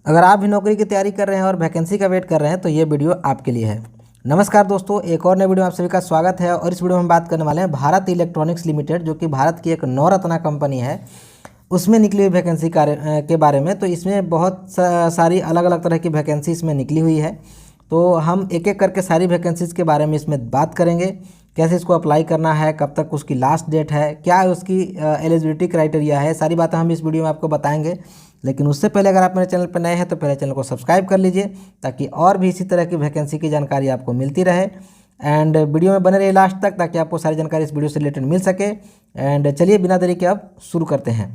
अगर आप भी नौकरी की तैयारी कर रहे हैं और वैकेंसी का वेट कर रहे हैं तो ये वीडियो आपके लिए है। नमस्कार दोस्तों, एक और नए वीडियो में आप सभी का स्वागत है। और इस वीडियो में हम बात करने वाले हैं भारत इलेक्ट्रॉनिक्स लिमिटेड, जो कि भारत की एक नवरत्ना कंपनी है, उसमें निकली हुई वैकेंसी के बारे में। तो इसमें बहुत सारी अलग अलग तरह की वैकेंसी इसमें निकली हुई है। तो हम एक एक करके सारी वैकेंसीज़ के बारे में इसमें बात करेंगे। कैसे इसको अप्लाई करना है, कब तक उसकी लास्ट डेट है, क्या उसकी एलिजिबिलिटी क्राइटेरिया है, सारी बातें हम इस वीडियो में आपको बताएंगे। लेकिन उससे पहले अगर आप मेरे चैनल पर नए हैं तो पहले चैनल को सब्सक्राइब कर लीजिए, ताकि और भी इसी तरह की वैकेंसी की जानकारी आपको मिलती रहे। एंड वीडियो में बने रहिए लास्ट तक, ताकि आपको सारी जानकारी इस वीडियो से रिलेटेड मिल सके। एंड चलिए बिना देरी के अब शुरू करते हैं।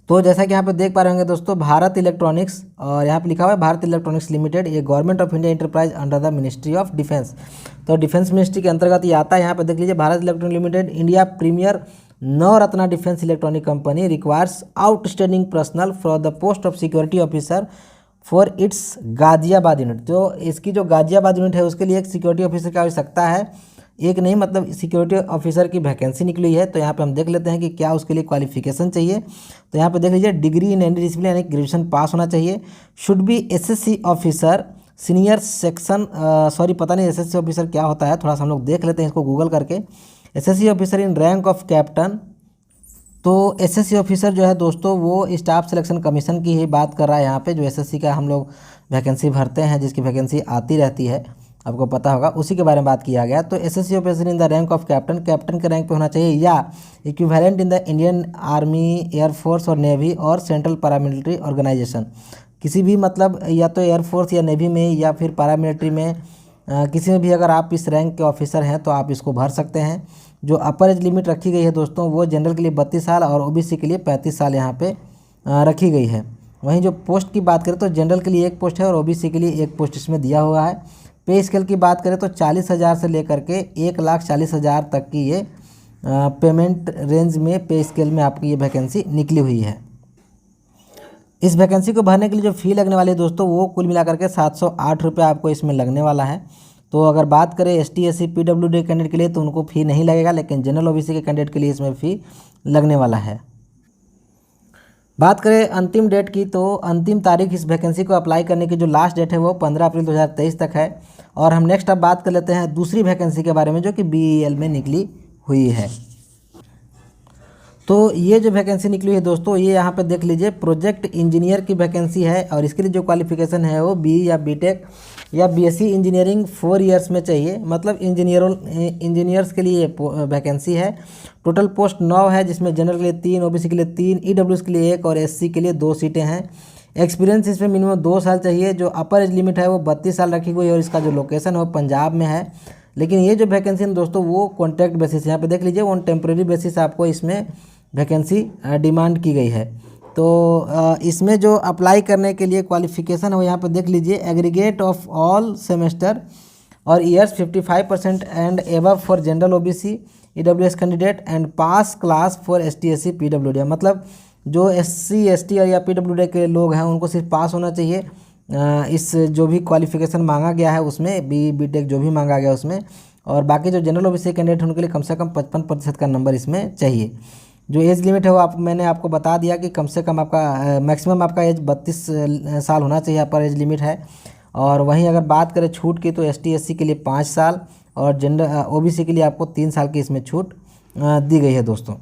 तो जैसा कि यहाँ पे देख पा रहे होंगे दोस्तों, भारत इलेक्ट्रॉनिक्स, और यहाँ पे लिखा हुआ है भारत इलेक्ट्रॉनिक्स लिमिटेड, ये government of India enterprise under the ministry of defence. तो डिफेंस मिनिस्ट्री के अंतर्गत ये आता है। यहाँ पे देख लीजिए, Bharat electronics limited India premier Navratna defence electronic company requires outstanding personnel for the post of security officer for its Ghaziabad unit. तो इसकी जो गाजियाबाद यूनिट है उसके लिए एक सिक्योरिटी ऑफिसर की आवश्यकता है। एक नहीं, मतलब सिक्योरिटी ऑफिसर की वैकेंसी निकली है। तो यहाँ पे हम देख लेते हैं कि क्या उसके लिए क्वालिफिकेशन चाहिए। तो यहाँ पे देख लीजिए, डिग्री इन एनी डिसिप्लिन यानी ग्रेजुएशन पास होना चाहिए। Should be SSC officer senior section, sorry पता नहीं एसएससी ऑफिसर क्या होता है, थोड़ा सा हम लोग देख लेते हैं इसको गूगल करके। SSC officer in rank of captain. तो एसएससी ऑफिसर जो है दोस्तों, वो स्टाफ सिलेक्शन कमीशन की ही बात कर रहा है यहाँ पे। जो एसएससी का हम लोग वैकेंसी भरते हैं, जिसकी वैकेंसी आती रहती है, आपको पता होगा, उसी के बारे में बात किया गया। तो SSC officer in the rank of captain, captain के रैंक पे होना चाहिए, या equivalent in the Indian army, air force और नेवी और सेंट्रल पैरामिलिट्री ऑर्गेनाइजेशन। किसी भी, मतलब या तो एयरफोर्स या नेवी में या फिर पैरामिलिट्री में, किसी में भी अगर आप इस रैंक के ऑफिसर हैं तो आप इसको भर सकते हैं। जो अपर एज लिमिट रखी गई है दोस्तों, वो जनरल के लिए 32 साल और ओबीसी के लिए 35 साल यहाँ पे रखी गई है। वहीं जो पोस्ट की बात करें तो जनरल के लिए एक पोस्ट है और ओबीसी के लिए एक पोस्ट इसमें दिया हुआ है। पे स्केल की बात करें तो 40,000 से लेकर के 1,40,000 तक की ये पेमेंट रेंज में, पे स्केल में आपकी ये वैकेंसी निकली हुई है। इस वैकेंसी को भरने के लिए जो फ़ी लगने वाली है दोस्तों, वो कुल मिलाकर के 708 रुपये आपको इसमें लगने वाला है। तो अगर बात करें एसटी एससी पीडब्ल्यूडी कैंडिडेट के लिए तो उनको फ़ी नहीं लगेगा, लेकिन जनरल ओबीसी के कैंडिडेट के लिए इसमें फ़ी लगने वाला है। बात करें अंतिम डेट की, तो अंतिम तारीख इस वैकेंसी को अप्लाई करने की जो लास्ट डेट है वो 15 अप्रैल 2023 तक है। और हम नेक्स्ट अब बात कर लेते हैं दूसरी वैकेंसी के बारे में, जो कि बीईएल में निकली हुई है। तो ये जो वैकेंसी निकली हुई है दोस्तों, ये यहाँ पे देख लीजिए, प्रोजेक्ट इंजीनियर की वैकेंसी है। और इसके लिए जो क्वालिफिकेशन है वो बी या बीटेक या बीएससी इंजीनियरिंग 4 इयर्स में चाहिए। मतलब इंजीनियर्स के लिए वैकेंसी है। टोटल पोस्ट 9 है, जिसमें जनरल के लिए 3, ओबीसी के लिए 3, ईडब्ल्यूएस के लिए 1 और एससी के लिए 2 सीटें हैं। एक्सपीरियंस इसमें मिनिमम 2 साल चाहिए। जो अपर एज लिमिट है वो 32 साल रखी हुई है और इसका जो लोकेशन है वो पंजाब में है। लेकिन ये जो वैकेंसी है दोस्तों, वो कॉन्ट्रैक्ट बेसिस, यहाँ पे देख लीजिए, ऑन टेम्प्रेरी बेसिस आपको इसमें वैकेंसी डिमांड की गई है। तो इसमें जो अप्लाई करने के लिए क्वालिफिकेशन है वो यहाँ पे देख लीजिए, एग्रीगेट ऑफ ऑल सेमेस्टर और years 55% and above for general OBC EWS candidate and pass class for ST SC PWD. मतलब जो एससी एसटी और या पीडब्ल्यूडी के लोग हैं उनको सिर्फ पास होना चाहिए इस जो भी क्वालिफिकेशन मांगा गया है उसमें, बीटेक जो भी मांगा गया उसमें। और बाकी जो जनरल ओबीसी कैंडिडेट हैं उनके लिए कम से कम 55% का नंबर इसमें चाहिए। जो एज लिमिट है वो मैंने आपको बता दिया कि कम से कम आपका मैक्सिमम आपका एज 32 साल होना चाहिए, अपर एज लिमिट है। और वहीं अगर बात करें छूट की, तो एसटी एससी के लिए 5 साल और जनरल ओबीसी के लिए आपको 3 साल की इसमें छूट दी गई है दोस्तों।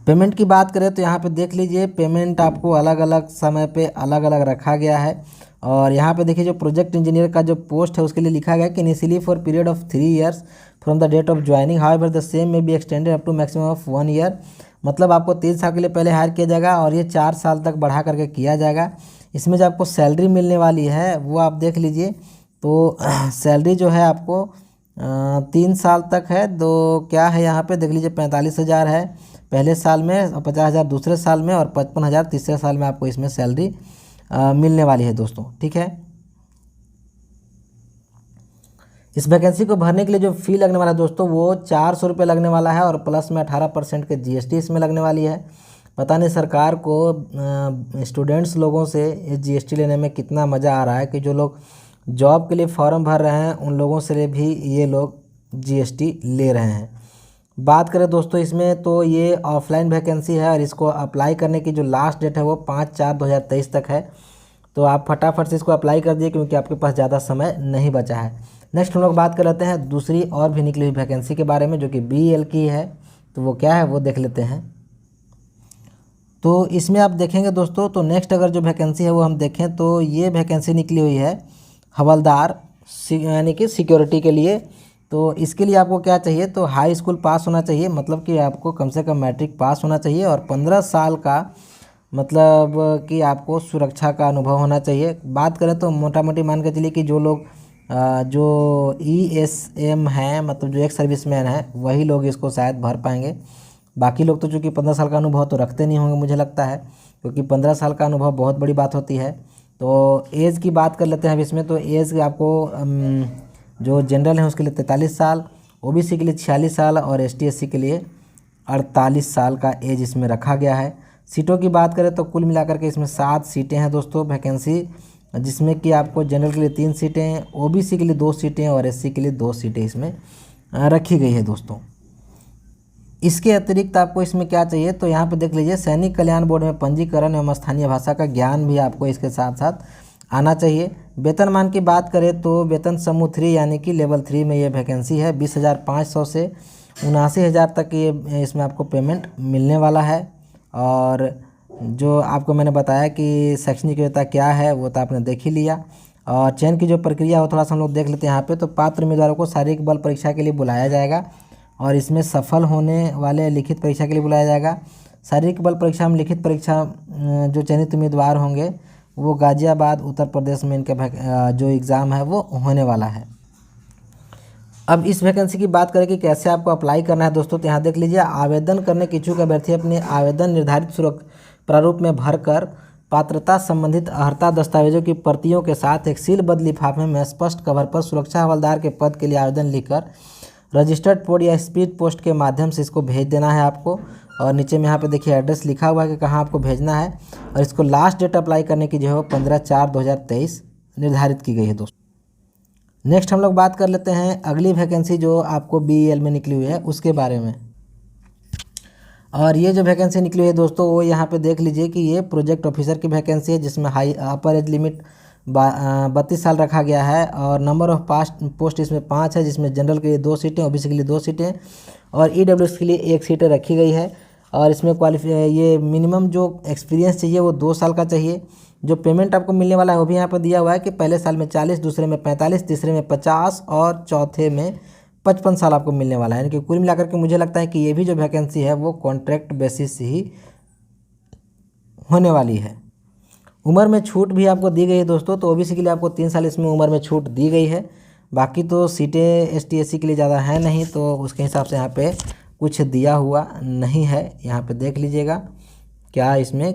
पेमेंट की बात करें तो यहाँ पे देख लीजिए, पेमेंट आपको अलग अलग समय पे अलग अलग रखा गया है। और यहाँ पे देखिए, जो प्रोजेक्ट इंजीनियर का जो पोस्ट है उसके लिए लिखा गया है कि initially for period of 3 years from the date of joining, however the same may be extended up to maximum of 1 year. मतलब आपको 3 साल के लिए पहले हायर किया जाएगा और ये 4 साल तक बढ़ा करके किया जाएगा। इसमें जो आपको सैलरी मिलने वाली है वो आप देख लीजिए। तो सैलरी जो है आपको 3 साल तक है। तो क्या है यहाँ पे देख लीजिए, 45,000 है पहले साल में और 50,000 दूसरे साल में और 55,000 तीसरे साल में आपको इसमें सैलरी मिलने वाली है दोस्तों। ठीक है, इस वैकेंसी को भरने के लिए जो फ़ी लगने वाला है दोस्तों, वो 400 रुपये लगने वाला है और प्लस में 18% के जीएसटी इसमें लगने वाली है। पता नहीं सरकार को स्टूडेंट्स लोगों से ये जीएसटी लेने में कितना मज़ा आ रहा है कि जो लोग जॉब के लिए फॉर्म भर रहे हैं उन लोगों से भी ये लोग जीएसटी ले रहे हैं। बात करें दोस्तों इसमें तो ये ऑफलाइन वैकेंसी है और इसको अप्लाई करने की जो लास्ट डेट है वो 5/4/2023 तक है। तो आप फटाफट से इसको अप्लाई कर दिए क्योंकि आपके पास ज़्यादा समय नहीं बचा है। नेक्स्ट हम लोग बात कर लेते हैं दूसरी और भी निकली हुई वैकेंसी के बारे में जो कि BEL की है। तो वो क्या है वो देख लेते हैं। तो इसमें आप देखेंगे दोस्तों तो नेक्स्ट अगर जो वैकेंसी है वो हम देखें तो ये वैकेंसी निकली हुई है हवलदार यानी कि सिक्योरिटी के लिए। तो इसके लिए आपको क्या चाहिए तो हाई स्कूल पास होना चाहिए, मतलब कि आपको कम से कम मैट्रिक पास होना चाहिए और 15 साल का मतलब कि आपको सुरक्षा का अनुभव होना चाहिए। बात करें तो मोटा मोटी मान के चलिए कि जो लोग जो ESM हैं मतलब जो एक सर्विसमैन है वही लोग इसको शायद भर पाएंगे। बाकी लोग तो चूँकि 15 साल का अनुभव तो रखते नहीं होंगे मुझे लगता है, क्योंकि 15 साल का अनुभव बहुत बड़ी बात होती है। तो एज की बात कर लेते हैं अब इसमें। तो एज आपको जो जनरल है उसके लिए 43 साल, OBC के लिए 46 साल और ST SC के लिए 48 साल का एज इसमें रखा गया है। सीटों की बात करें तो कुल मिलाकर के इसमें 7 सीटें हैं दोस्तों वैकेंसी, जिसमें कि आपको जनरल के लिए 3 सीटें, OBC के लिए 2 सीटें और SC के लिए 2 सीटें इसमें रखी गई है दोस्तों। इसके अतिरिक्त आपको इसमें क्या चाहिए तो यहाँ पे देख लीजिए सैनिक कल्याण बोर्ड में पंजीकरण एवं स्थानीय भाषा का ज्ञान भी आपको इसके साथ साथ आना चाहिए। वेतनमान की बात करें तो वेतन समूह 3 यानी कि लेवल 3 में ये वैकेंसी है। 20,500 से 79,000 तक ये इसमें आपको पेमेंट मिलने वाला है। और जो आपको मैंने बताया कि शैक्षणिक योग्यता क्या है वो तो आपने देख ही लिया। और चयन की जो प्रक्रिया हो थोड़ा सा हम लोग देख लेते हैं यहाँ पे। तो पात्र उम्मीदवारों को शारीरिक बल परीक्षा के लिए बुलाया जाएगा और इसमें सफल होने वाले लिखित परीक्षा के लिए बुलाया जाएगा। शारीरिक बल परीक्षा में लिखित परीक्षा जो चयनित उम्मीदवार होंगे वो गाज़ियाबाद उत्तर प्रदेश में इनका जो एग्ज़ाम है वो होने वाला है। अब इस वैकेंसी की बात करें कि कैसे आपको अप्लाई करना है दोस्तों, तो यहाँ देख लीजिए आवेदन करने के इच्छुक अभ्यर्थी अपने आवेदन निर्धारित प्रारूप में भरकर पात्रता संबंधित अर्हता दस्तावेजों की प्रतियों के साथ एक सीलबद्ध लिफाफे में स्पष्ट कवर पर सुरक्षा हवलदार के पद के लिए आवेदन लिखकर रजिस्टर्ड पोस्ट या स्पीड पोस्ट के माध्यम से इसको भेज देना है आपको। और नीचे में यहाँ पे देखिए एड्रेस लिखा हुआ है कि कहाँ आपको भेजना है। और इसको लास्ट डेट अप्लाई करने की जो है 15/4/2023 निर्धारित की गई है दोस्तों। नेक्स्ट हम लोग बात कर लेते हैं अगली वैकेंसी जो आपको BEL में निकली हुई है उसके बारे में। और ये जो वैकेंसी निकली हुई है दोस्तों वो यहाँ पे देख लीजिए कि ये प्रोजेक्ट ऑफिसर की वैकेंसी है, जिसमें हाई अपर एज लिमिट 32 साल रखा गया है। और नंबर ऑफ पोस्ट इसमें 5 है, जिसमें जनरल के लिए 2 सीटें, OBC के लिए 2 सीटें और EWS के लिए 1 सीटें रखी गई है। और इसमें ये मिनिमम जो एक्सपीरियंस चाहिए वो 2 साल का चाहिए। जो पेमेंट आपको मिलने वाला है वो भी यहाँ पर दिया हुआ है कि पहले साल में 40, दूसरे में 45, तीसरे में 50 और चौथे में 55 साल आपको मिलने वाला है। यानी कि कुल मिलाकर के मुझे लगता है कि ये भी जो वैकेंसी है वो कॉन्ट्रैक्ट बेसिस से ही होने वाली है। उम्र में छूट भी आपको दी गई है दोस्तों। तो OBC के लिए आपको 3 साल इसमें उम्र में छूट दी गई है। बाकी तो सीटें ST SC के लिए ज़्यादा है नहीं, तो उसके हिसाब से यहाँ पे कुछ दिया हुआ नहीं है। यहाँ पे देख लीजिएगा क्या इसमें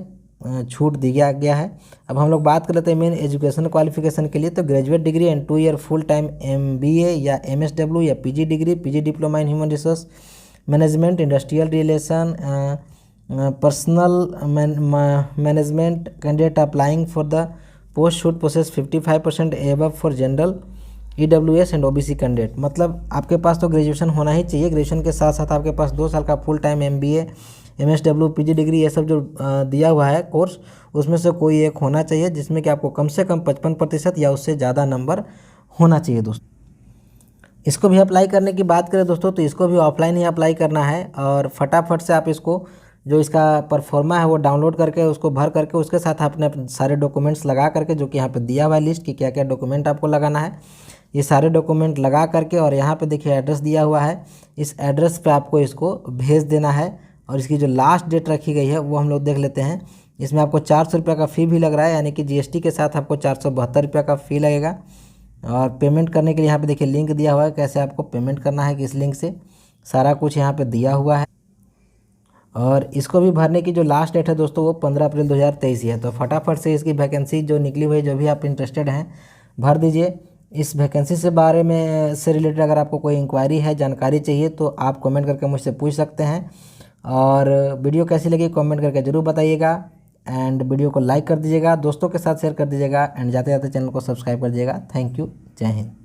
छूट दिया गया है। अब हम लोग बात कर लेते हैं मेन एजुकेशन क्वालिफिकेशन के लिए। तो graduate degree and 2 year full time MBA या MSW या PG degree, PG diploma in human resource management, industrial relation, personnel management candidate applying for the post should possess 55% above for general EWS and OBC candidate. मतलब आपके पास तो graduation होना ही चाहिए। Graduation के साथ साथ आपके पास 2 साल का full time MBA, MSW, PG degree ये सब जो दिया हुआ है कोर्स, उसमें से कोई एक होना चाहिए जिसमें कि आपको कम से कम 55% या उससे ज़्यादा नंबर होना चाहिए दोस्तों। इसको भी अप्लाई करने की बात करें दोस्तों तो इसको भी ऑफलाइन ही अप्लाई करना है। और फटाफट से आप इसको जो इसका परफॉर्मा है वो डाउनलोड करके उसको भर करके उसके साथ आपने सारे डॉक्यूमेंट्स लगा करके, जो कि यहाँ पे दिया हुआ है लिस्ट कि क्या क्या डॉक्यूमेंट आपको लगाना है, ये सारे डॉक्यूमेंट लगा करके और यहाँ पे देखिए एड्रेस दिया हुआ है, इस एड्रेस पे आपको इसको भेज देना है। और इसकी जो लास्ट डेट रखी गई है वो हम लोग देख लेते हैं। इसमें आपको 400 रुपये का फ़ी भी लग रहा है, यानी कि GST के साथ आपको 472 रुपये का फ़ी लगेगा। और पेमेंट करने के लिए यहाँ पे देखिए लिंक दिया हुआ है, कैसे आपको पेमेंट करना है, किस लिंक से, सारा कुछ यहाँ पे दिया हुआ है। और इसको भी भरने की जो लास्ट डेट है दोस्तों वो 15 अप्रैल 2023 ही है। तो फटाफट से इसकी वैकेंसी जो निकली हुई है, जो भी आप इंटरेस्टेड हैं भर दीजिए। इस वैकेंसी से बारे में से रिलेटेड अगर आपको कोई इंक्वायरी है, जानकारी चाहिए, तो आप कमेंट करके मुझसे पूछ सकते हैं। और वीडियो कैसी लगी कमेंट करके ज़रूर बताइएगा। एंड वीडियो को लाइक कर दीजिएगा, दोस्तों के साथ शेयर कर दीजिएगा एंड जाते जाते चैनल को सब्सक्राइब कर दीजिएगा। थैंक यू, जय हिंद।